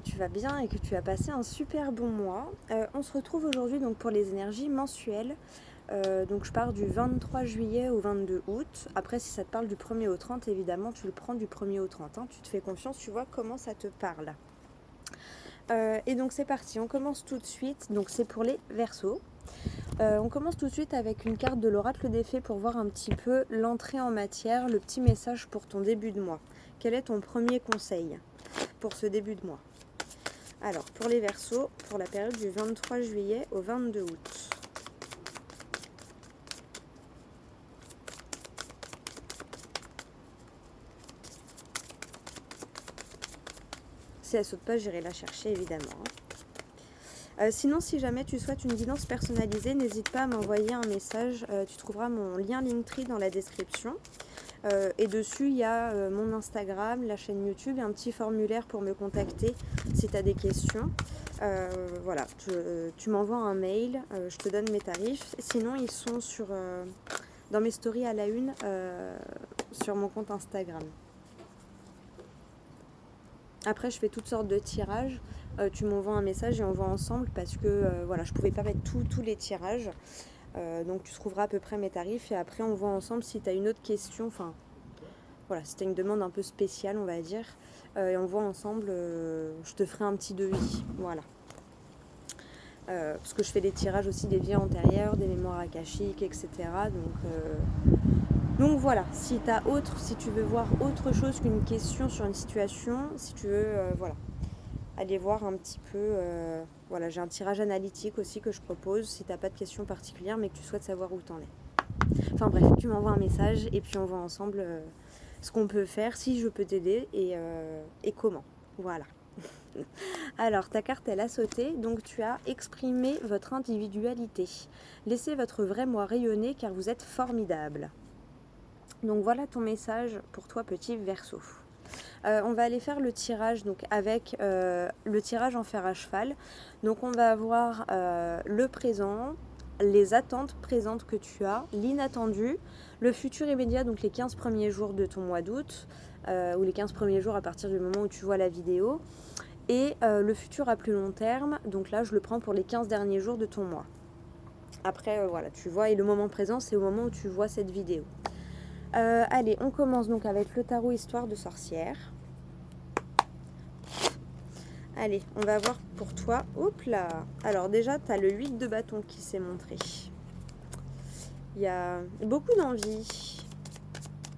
tu vas bien et que tu as passé un super bon mois. On se retrouve aujourd'hui donc pour les énergies mensuelles. Donc je pars du 23 juillet au 22 août. Après, si ça te parle du 1er au 30, évidemment, tu le prends du 1er au 30. Hein. Tu te fais confiance, tu vois comment ça te parle. Et donc c'est parti, on commence tout de suite. Donc c'est pour les Verseaux. On commence tout de suite avec une carte de l'oracle des fées pour voir un petit peu l'entrée en matière, le petit message pour ton début de mois. Quel est ton premier conseil pour ce début de mois? Alors, pour les Verseaux, pour la période du 23 juillet au 22 août. Si elle saute pas, j'irai la chercher évidemment. Sinon, si jamais tu souhaites une guidance personnalisée, n'hésite pas à m'envoyer un message. Tu trouveras mon lien Linktree dans la description. Et dessus, il y a mon Instagram, la chaîne YouTube et un petit formulaire pour me contacter si tu as des questions. Voilà, tu m'envoies un mail, je te donne mes tarifs. Sinon, ils sont dans mes stories à la une sur mon compte Instagram. Après, je fais toutes sortes de tirages. Tu m'envoies un message et on voit ensemble parce que voilà, je pouvais pas mettre tous les tirages. Donc tu trouveras à peu près mes tarifs et après on voit ensemble si tu as une autre question. Enfin, voilà, si tu as une demande un peu spéciale, on va dire. Et on voit ensemble, je te ferai un petit devis. Voilà. Parce que je fais des tirages aussi des vies antérieures, des mémoires akashiques, etc. Donc voilà, si tu veux voir autre chose qu'une question sur une situation, si tu veux, voilà, aller voir un petit peu, voilà, j'ai un tirage analytique aussi que je propose si tu n'as pas de questions particulières mais que tu souhaites savoir où tu en es. Enfin bref, tu m'envoies un message et puis on voit ensemble ce qu'on peut faire, si je peux t'aider et comment. Voilà. Alors, ta carte, elle a sauté, donc tu as exprimé votre individualité. Laissez votre vrai moi rayonner car vous êtes formidable. Donc voilà ton message pour toi, petit Verseau. On va aller faire le tirage donc avec le tirage en fer à cheval. Donc on va avoir le présent, les attentes présentes que tu as, l'inattendu, le futur immédiat, donc les 15 premiers jours de ton mois d'août, ou les 15 premiers jours à partir du moment où tu vois la vidéo, et le futur à plus long terme, donc là je le prends pour les 15 derniers jours de ton mois. Après voilà, tu vois, et le moment présent c'est au moment où tu vois cette vidéo. Allez, on commence donc avec le tarot Histoire de sorcière. Allez, on va voir pour toi. Hop là. Alors déjà, tu as le 8 de bâton qui s'est montré. Il y a beaucoup d'envie.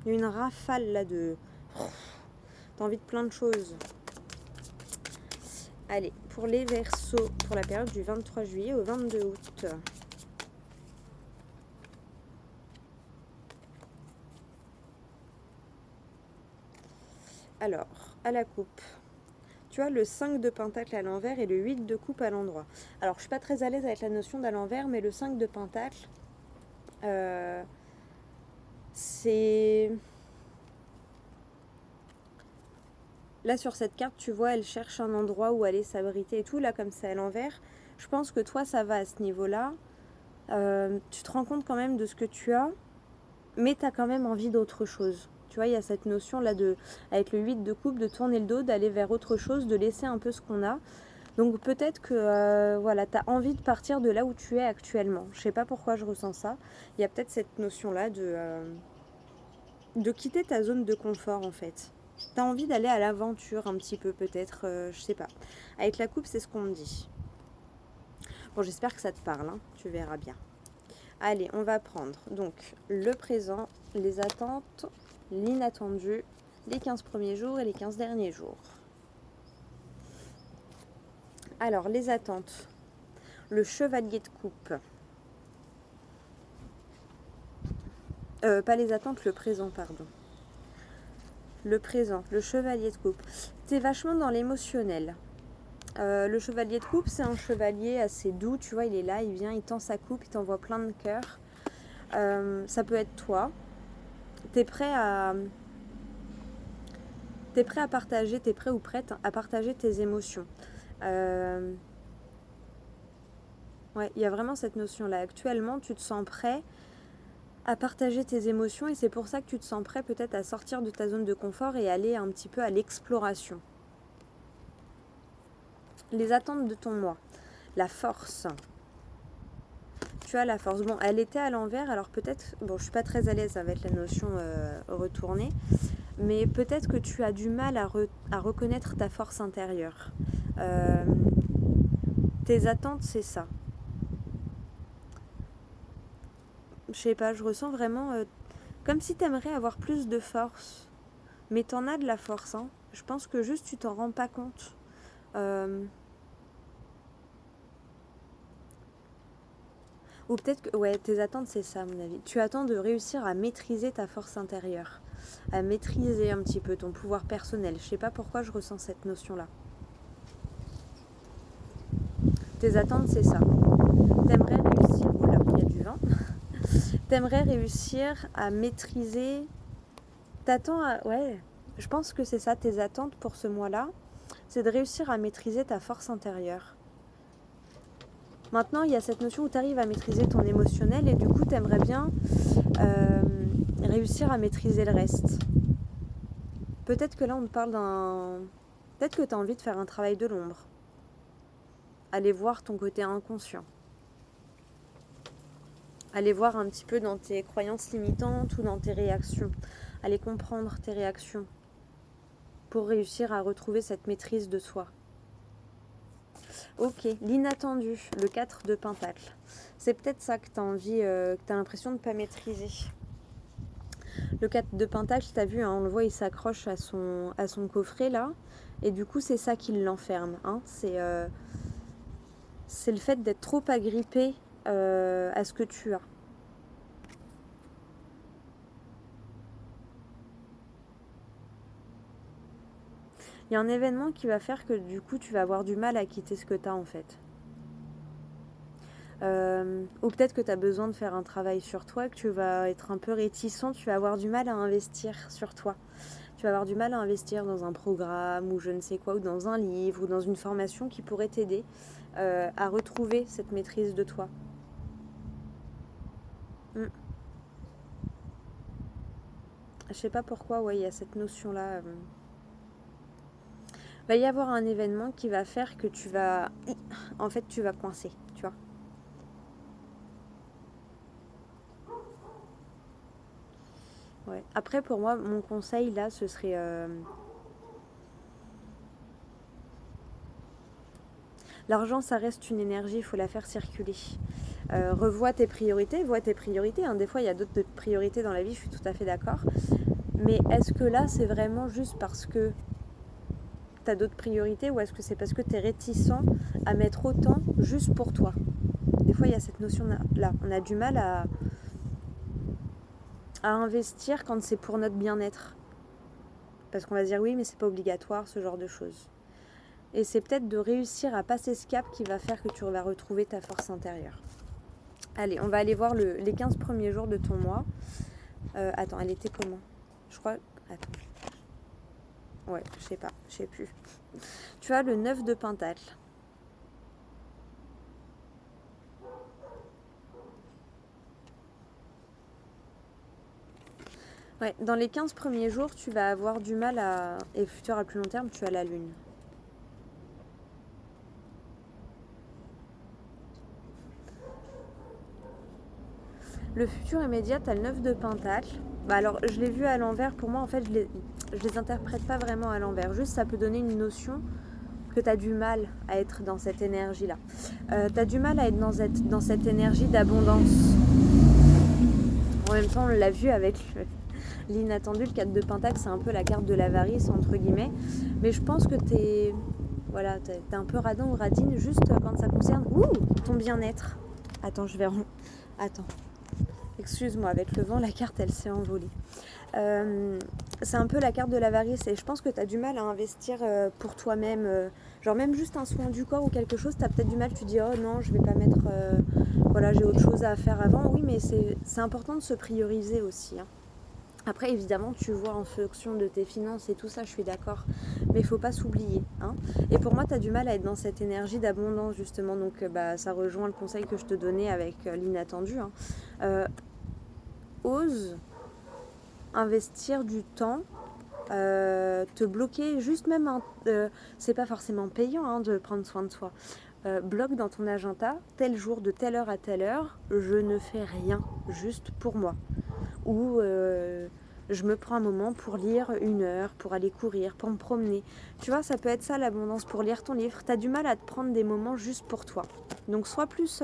Il y a une rafale là de... T'as envie de plein de choses. Allez, pour les Verseaux, pour la période du 23 juillet au 22 août. Alors, à la coupe. Tu as le 5 de pentacle à l'envers et le 8 de coupe à l'endroit. Alors, je suis pas très à l'aise avec la notion d'à l'envers, mais le 5 de pentacle, c'est... Là, sur cette carte, tu vois, elle cherche un endroit où aller s'abriter et tout. Là, comme c'est à l'envers, je pense que toi, ça va à ce niveau-là. Tu te rends compte quand même de ce que tu as, mais tu as quand même envie d'autre chose. Tu vois, il y a cette notion-là, avec le 8 de coupe, de tourner le dos, d'aller vers autre chose, de laisser un peu ce qu'on a. Donc peut-être que voilà, tu as envie de partir de là où tu es actuellement. Je sais pas pourquoi je ressens ça. Il y a peut-être cette notion-là de quitter ta zone de confort en fait. Tu as envie d'aller à l'aventure un petit peu peut-être, je sais pas. Avec la coupe, c'est ce qu'on me dit. Bon, j'espère que ça te parle, hein, tu verras bien. Allez, on va prendre donc le présent, les attentes, l'inattendu, les 15 premiers jours et les 15 derniers jours. Alors, les attentes. Le chevalier de coupe. Pas les attentes, le présent, pardon. Le présent, le chevalier de coupe. T'es vachement dans l'émotionnel. Le chevalier de coupe, c'est un chevalier assez doux, tu vois, il est là, il vient, il tend sa coupe, il t'envoie plein de cœurs. Ça peut être toi. T'es prêt à partager, t'es prêt ou prête à partager tes émotions. Ouais, il y a vraiment cette notion-là. Actuellement, tu te sens prêt à partager tes émotions et c'est pour ça que tu te sens prêt peut-être à sortir de ta zone de confort et aller un petit peu à l'exploration. Les attentes de ton moi. La force. Tu as la force. Bon, elle était à l'envers, alors peut-être... Bon, je suis pas très à l'aise avec la notion retournée, mais peut-être que tu as du mal à reconnaître ta force intérieure. Tes attentes, c'est ça. Je sais pas, je ressens vraiment comme si tu aimerais avoir plus de force. Mais t'en as de la force, hein. Je pense que juste tu t'en rends pas compte. Ou peut-être que... Ouais, tes attentes, c'est ça, à mon avis. Tu attends de réussir à maîtriser ta force intérieure. À maîtriser un petit peu ton pouvoir personnel. Je sais pas pourquoi je ressens cette notion-là. Tes attentes, c'est ça. T'aimerais réussir... Oula, il y a du vin. T'aimerais réussir à maîtriser... T'attends à... Ouais, je pense que c'est ça, tes attentes pour ce mois-là. C'est de réussir à maîtriser ta force intérieure. Maintenant, il y a cette notion où tu arrives à maîtriser ton émotionnel et du coup, tu aimerais bien réussir à maîtriser le reste. Peut-être que là, on te parle d'un... Peut-être que tu as envie de faire un travail de l'ombre. Aller voir ton côté inconscient. Aller voir un petit peu dans tes croyances limitantes ou dans tes réactions. Aller comprendre tes réactions pour réussir à retrouver cette maîtrise de soi. Ok, l'inattendu, le 4 de Pentacle. C'est peut-être ça que tu as envie, que tu as l'impression de ne pas maîtriser. Le 4 de Pentacle, tu as vu, hein, on le voit, il s'accroche à son coffret là. Et du coup, c'est ça qui l'enferme. Hein. C'est le fait d'être trop agrippé à ce que tu as. Il y a un événement qui va faire que du coup, tu vas avoir du mal à quitter ce que tu as en fait. Ou peut-être que tu as besoin de faire un travail sur toi, que tu vas être un peu réticent, tu vas avoir du mal à investir sur toi. Tu vas avoir du mal à investir dans un programme ou je ne sais quoi, ou dans un livre ou dans une formation qui pourrait t'aider à retrouver cette maîtrise de toi. Je sais pas pourquoi, ouais, il y a cette notion-là. Va y avoir un événement qui va faire que tu vas... En fait, tu vas coincer, tu vois. Ouais. Après, pour moi, mon conseil, là, ce serait... L'argent, ça reste une énergie, il faut la faire circuler. Revois tes priorités, vois tes priorités. Hein. Des fois, il y a d'autres priorités dans la vie, je suis tout à fait d'accord. Mais est-ce que là, c'est vraiment juste parce que tu as d'autres priorités ou est-ce que c'est parce que tu es réticent à mettre autant juste pour toi? Des fois, il y a cette notion-là. On a du mal à investir quand c'est pour notre bien-être. Parce qu'on va se dire oui, mais c'est pas obligatoire, ce genre de choses. Et c'est peut-être de réussir à passer ce cap qui va faire que tu vas retrouver ta force intérieure. Allez, on va aller voir les 15 premiers jours de ton mois. Attends, elle était comment? Je crois... Attends. Ouais, je sais plus. Tu as le 9 de Pentacle. Ouais, dans les 15 premiers jours, tu vas avoir du mal à... Et futur à plus long terme, tu as la lune. Le futur immédiat, tu as le 9 de Pentacle. Bah alors, je l'ai vu à l'envers. Pour moi, en fait, je les interprète pas vraiment à l'envers. Juste, ça peut donner une notion que tu as du mal à être dans cette énergie-là. Tu as du mal à être dans cette énergie d'abondance. En même temps, on l'a vu avec l'inattendu, le 4 de Pentacle, c'est un peu la carte de l'avarice, entre guillemets. Mais je pense que t'es un peu radin ou radine juste quand ça concerne ton bien-être. Attends, Attends. Excuse-moi, avec le vent, la carte, elle s'est envolée. C'est un peu la carte de l'avarice et je pense que tu as du mal à investir pour toi-même. Genre même juste un soin du corps ou quelque chose, tu as peut-être du mal, tu dis oh non, je vais pas mettre... voilà, j'ai autre chose à faire avant. Oui, mais c'est important de se prioriser aussi. Hein. Après, évidemment, tu vois en fonction de tes finances et tout ça, je suis d'accord. Mais il faut pas s'oublier. Hein. Et pour moi, tu as du mal à être dans cette énergie d'abondance, justement. Donc, ça rejoint le conseil que je te donnais avec l'inattendu. Hein. Ose investir du temps te bloquer, juste même, c'est pas forcément payant hein, de prendre soin de soi. Bloque dans ton agenda, tel jour de telle heure à telle heure, je ne fais rien, juste pour moi. Ou je me prends un moment pour lire 1 heure, pour aller courir, pour me promener. Tu vois, ça peut être ça l'abondance, pour lire ton livre. Tu as du mal à te prendre des moments juste pour toi. Donc sois plus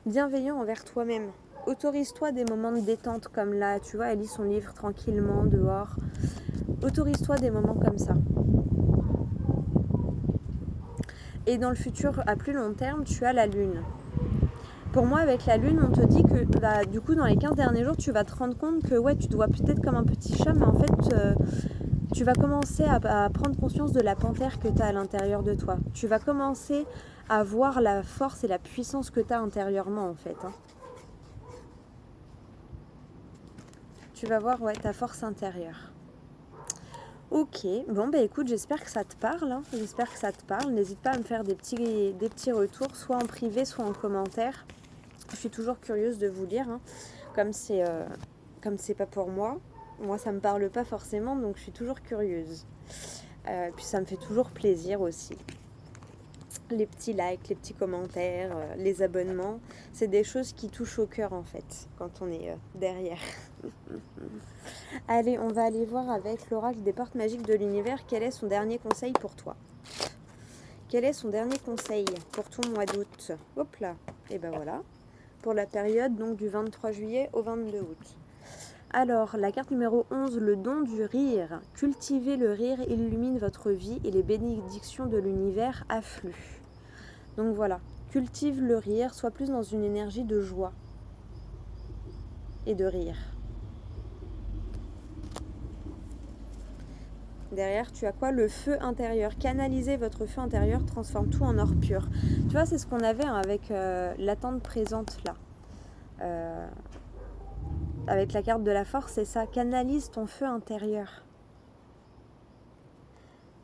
bienveillant envers toi-même. Autorise-toi des moments de détente comme là, tu vois, elle lit son livre tranquillement dehors. Autorise-toi des moments comme ça. Et dans le futur, à plus long terme, tu as la lune. Pour moi, avec la lune, on te dit que bah, du coup, dans les 15 derniers jours, tu vas te rendre compte que ouais, tu dois peut-être comme un petit chat, mais en fait, tu vas commencer à prendre conscience de la panthère que tu as à l'intérieur de toi. Tu vas commencer à voir la force et la puissance que tu as intérieurement, en fait. Hein. Tu vas voir ouais, ta force intérieure. Ok, bon bah écoute, j'espère que ça te parle. Hein. J'espère que ça te parle. N'hésite pas à me faire des petits retours, soit en privé, soit en commentaire. Je suis toujours curieuse de vous lire, hein. Comme c'est pas pour moi. Moi, ça me parle pas forcément, donc je suis toujours curieuse. Puis ça me fait toujours plaisir aussi. Les petits likes, les petits commentaires, les abonnements, c'est des choses qui touchent au cœur en fait, quand on est derrière. Allez, on va aller voir avec l'oracle des portes magiques de l'univers, quel est son dernier conseil pour toi? Quel est son dernier conseil pour ton mois d'août? Hop là, et ben voilà, pour la période donc du 23 juillet au 22 août. Alors, la carte numéro 11, le don du rire. Cultivez le rire, illumine votre vie et les bénédictions de l'univers affluent. Donc voilà, cultive le rire, sois plus dans une énergie de joie et de rire. Derrière, tu as quoi? Le feu intérieur. Canalisez votre feu intérieur, transforme tout en or pur. Tu vois, c'est ce qu'on avait avec l'attente présente là. Avec la carte de la force, c'est ça. Canalise ton feu intérieur.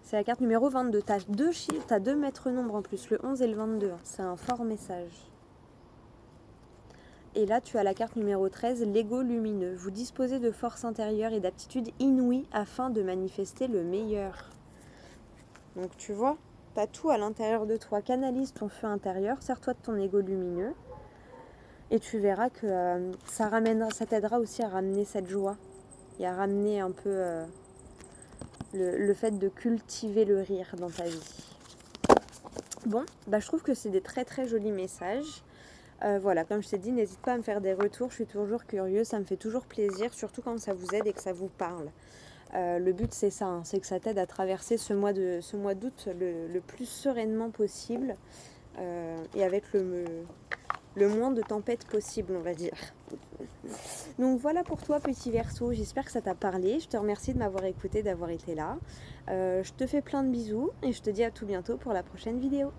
C'est la carte numéro 22. Tu as 2 chiffres, tu as 2 maîtres nombres en plus, le 11 et le 22. C'est un fort message. Et là, tu as la carte numéro 13, l'ego lumineux. Vous disposez de force intérieure et d'aptitudes inouïes afin de manifester le meilleur. Donc tu vois, tu as tout à l'intérieur de toi. Canalise ton feu intérieur, sers-toi de ton ego lumineux. Et tu verras que ça t'aidera aussi à ramener cette joie. Et à ramener un peu le fait de cultiver le rire dans ta vie. Bon, bah, je trouve que c'est des très très jolis messages. Voilà, comme je t'ai dit, n'hésite pas à me faire des retours, je suis toujours curieuse, ça me fait toujours plaisir, surtout quand ça vous aide et que ça vous parle. Le but c'est ça, hein, c'est que ça t'aide à traverser ce mois d'août le plus sereinement possible et avec le moins de tempêtes possible, on va dire. Donc voilà pour toi petit Verseau, j'espère que ça t'a parlé, je te remercie de m'avoir écouté, d'avoir été là. Je te fais plein de bisous et je te dis à tout bientôt pour la prochaine vidéo.